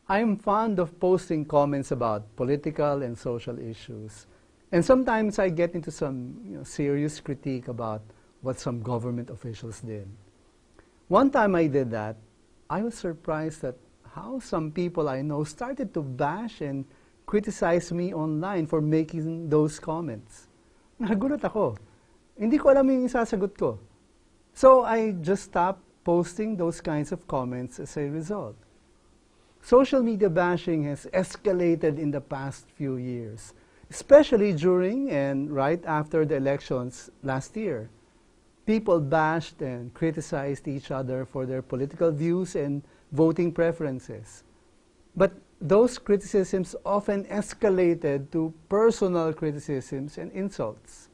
I'm fond of posting comments about political and social issues. And sometimes I get into some serious critique about what some government officials did. One time I did that, I was surprised at how some people I know started to bash and criticize me online for making those comments. Nagulat ako. Hindi ko alam yung isasagot ko. So I just stopped posting those kinds of comments as a result. Social media bashing has escalated in the past few years, especially during and right after the elections last year. People bashed and criticized each other for their political views and voting preferences. But those criticisms often escalated to personal criticisms and insults.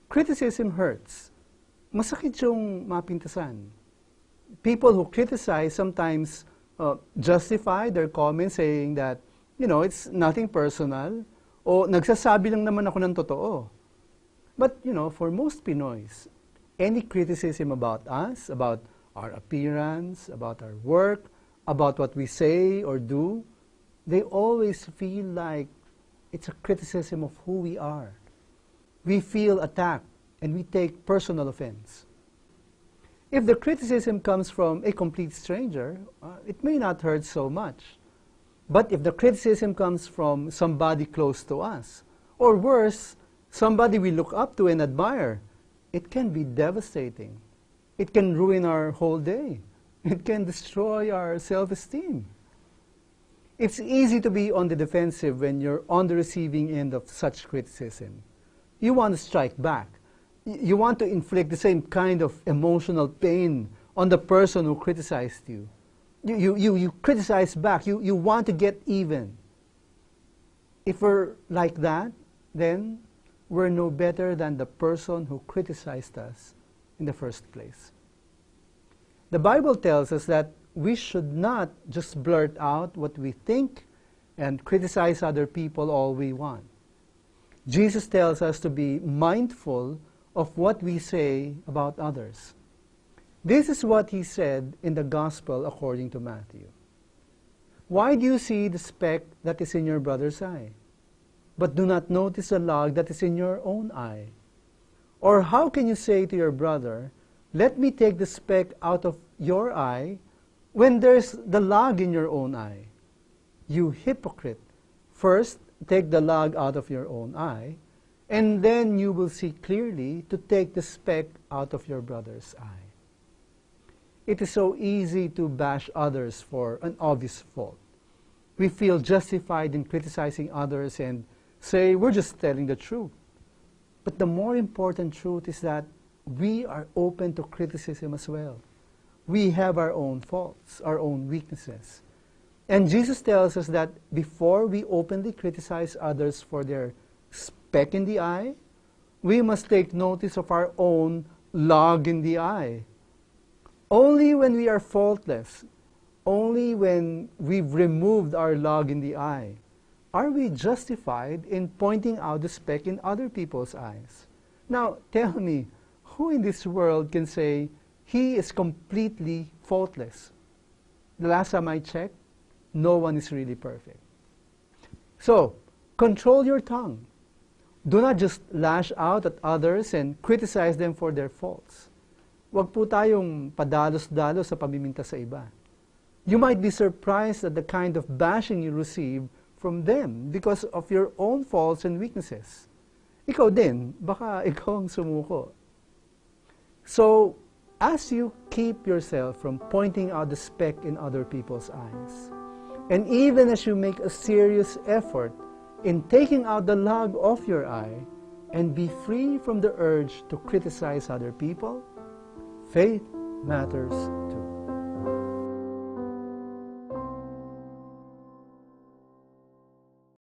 Criticism hurts. Masakit yung mapintasan. People who criticize sometimes justify their comments saying that, it's nothing personal, o nagsasabi lang naman ako ng totoo. But, for most Pinoys, any criticism about us, about our appearance, about our work, about what we say or do, they always feel like it's a criticism of who we are. We feel attacked and we take personal offense. If the criticism comes from a complete stranger, it may not hurt so much. But if the criticism comes from somebody close to us, or worse, somebody we look up to and admire, it can be devastating. It can ruin our whole day. It can destroy our self-esteem. It's easy to be on the defensive when you're on the receiving end of such criticism. You want to strike back. You want to inflict the same kind of emotional pain on the person who criticized you. You criticize back. You want to get even. If we're like that, then we're no better than the person who criticized us in the first place. The Bible tells us that we should not just blurt out what we think and criticize other people all we want. Jesus tells us to be mindful of what we say about others. This is what he said in the Gospel according to Matthew. Why do you see the speck that is in your brother's eye, but do not notice the log that is in your own eye? Or how can you say to your brother, let me take the speck out of your eye, when there's the log in your own eye? You hypocrite! First, take the log out of your own eye, and then you will see clearly to take the speck out of your brother's eye. It is so easy to bash others for an obvious fault. We feel justified in criticizing others and say we're just telling the truth. But the more important truth is that we are open to criticism as well. We have our own faults, our own weaknesses. And Jesus tells us that before we openly criticize others for their speck in the eye, we must take notice of our own log in the eye. Only when we are faultless, only when we've removed our log in the eye, are we justified in pointing out the speck in other people's eyes. Now, tell me, who in this world can say he is completely faultless? The last time I checked, no one is really perfect. So, control your tongue. Do not just lash out at others and criticize them for their faults. Huwag po tayong padalos-dalos sa pamiminta sa iba. You might be surprised at the kind of bashing you receive from them because of your own faults and weaknesses. Ikaw din, baka ikaw ang sumuko. So, as you keep yourself from pointing out the speck in other people's eyes, and even as you make a serious effort in taking out the log of your eye and be free from the urge to criticize other people, faith matters